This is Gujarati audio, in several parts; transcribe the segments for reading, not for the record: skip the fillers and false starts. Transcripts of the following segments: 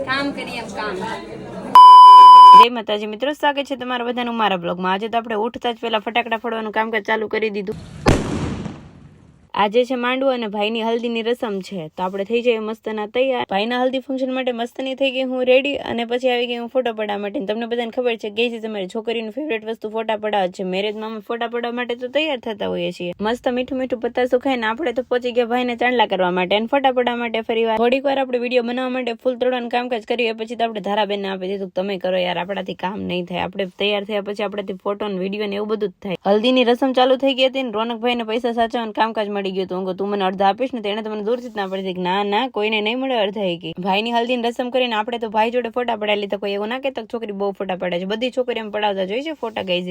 કામ કરીએ એમ કામ. જય માતાજી મિત્રો, સ્વાગત છે તમારા બધાનું મારા બ્લોગમાં. આજે તો આપણે ઉઠતા જ પહેલા ફટાકડા ફોડવાનું કામકાજ ચાલુ કરી દીધું. આજે છે માંડવો અને ભાઈની હલ્દીની રસમ છે, તો આપણે થઈ જઈએ મસ્તના તૈયાર. ભાઈના હલ્દી ફંક્શન માટે મસ્તની થઈ ગઈ હું રેડી, અને પછી આવી ગઈ હું ફોટો પડવા માટે. તમને બધાને ખબર છે ગઈ છે તમારી છોકરીની ફેવરેટ વસ્તુ ફોટા પડાવવા છે. મેરેજમાં અમે ફોટા પડવા માટે તો તૈયાર થતા હોઈએ છીએ. મસ્ત મીઠું મીઠું પતાસું ખાઈને આપણે તો પહોંચી ગયા ભાઈને ચાંદલા કરવા માટે અને ફોટા પડવા માટે. ફરી વાર થોડીક વાર આપણે વિડીયો બનાવવા માટે ફૂલ તોડવાનું કામકાજ કરીએ, પછી તો આપણે ધારાબેનને આપી દીધું તમે કરો યાર, આપણાથી કામ નહીં થાય. આપણે તૈયાર થયા પછી આપણાથી ફોટો ને વિડીયો ને એવું બધું જ થાય. હલ્દીની રસમ ચાલુ થઈ ગઈ હતી ને રોનકભાઈને પૈસા સાચવવાનું કામકાજ મળી ગયું હતું. તું મને અડધા આપીશ ને, તેને તો મને દૂરથી જ ના પડી કે ના ના કોઈને નહીં મળે અડધા. કે ભાઈની હલ્દીની રસમ કરીને આપણે તો ભાઈ જોડે ફોટા પડાવી લીધા. કોઈ એવું ના કહેતા છોકરી બહુ ફોટા પડે છે, બધી છોકરી એમ પડાવતા જોઈ છે ફોટા. ગઈ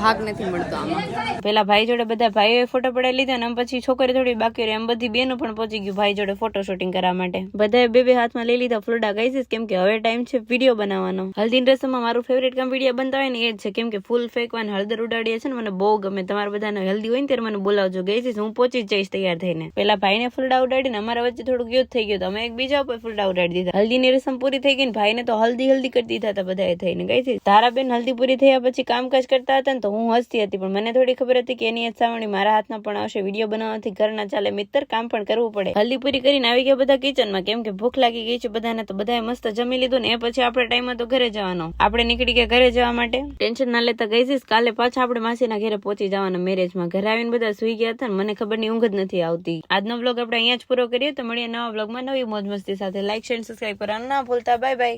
ભાગ નથી મળતો આમાં. પેલા ભાઈ જોડે બધા ભાઈઓએ ફોટો પડાવી લીધા અને પછી છોકરી થોડી બાકી રહી, એમ બધી બેનો પણ પહોંચી ગયું ભાઈ જોડે ફોટો શૂટિંગ કરવા માટે. બધાએ બે હાથમાં લઈ લીધા ફૂલડા. ગઈ કેમ કે હવે ટાઈમ છે વિડીયો બનાવવાનો. હલ્દીની રસમમાં મારું ફેવરેટ કામ વિડીયો બનતા હોય ને એ જ છે, કેમ કે ફૂલ ફેંકવાને હળદર ઉડાડીએ છે ને મને બહુ ગમે. તમારા બધાને હલ્દી હોય ને ત્યારે મને બોલાવજો. ગઈ હું પહોંચી જઈશ તૈયાર થઈને. પેલા ભાઈને ફૂલડા ઉડાડીને અમારા વચ્ચે થોડુંક યુદ્ધ થઈ ગયું, અમે એક બીજા ઉપર ફૂલડા ઉડાડી દીધા. હલ્દીની રસમ પૂરી થઈ ગઈ ને ભાઈને તો હલ્દી કરી દીધા હતા બધાએ થઈને. ગઈ ધારાબેન હલ્દી પૂરી થયા પછી કામકાજ કરતા હતા ને તો હું હસતી હતી, પણ મને થોડી ખબર હતી કે એની સાવણી મારા હાથમાં પણ આવશે. વિડીયો બનાવવાથી ઘર ના ચાલે મિત્ર, કામ પણ કરવું પડે. હલ્દી પૂરી કરીને આવી ગયા બધા કિચનમાં, કેમ કે ભૂખ લાગી ગઈ છે બધાને. તો બધાએ મસ્ત જમી લીધું ને એ પછી આપણે ટાઈમ હતો ઘરે જવાનો. આપણે નીકળી ગયા ઘરે જવા માટે. ટેન્શન ના લેતા ગઈ કાલે પાછા આપણે માસીના ઘરે પહોંચી જવાના મેરેજમાં. ઘરે આવીને બધા સુઈ ગયા હતા ને મને ખબર ની ઊંઘ જ નથી આવતી. આજનો બ્લોગ આપણે અહીંયા જ પૂરો કરીએ, તો મળીએ નવા બ્લોગમાં નવી મોજ મસ્તી સાથે. લાઈક શેર સબસ્ક્રાઇબ કરવાનું ના ભૂલતા. Bye bye.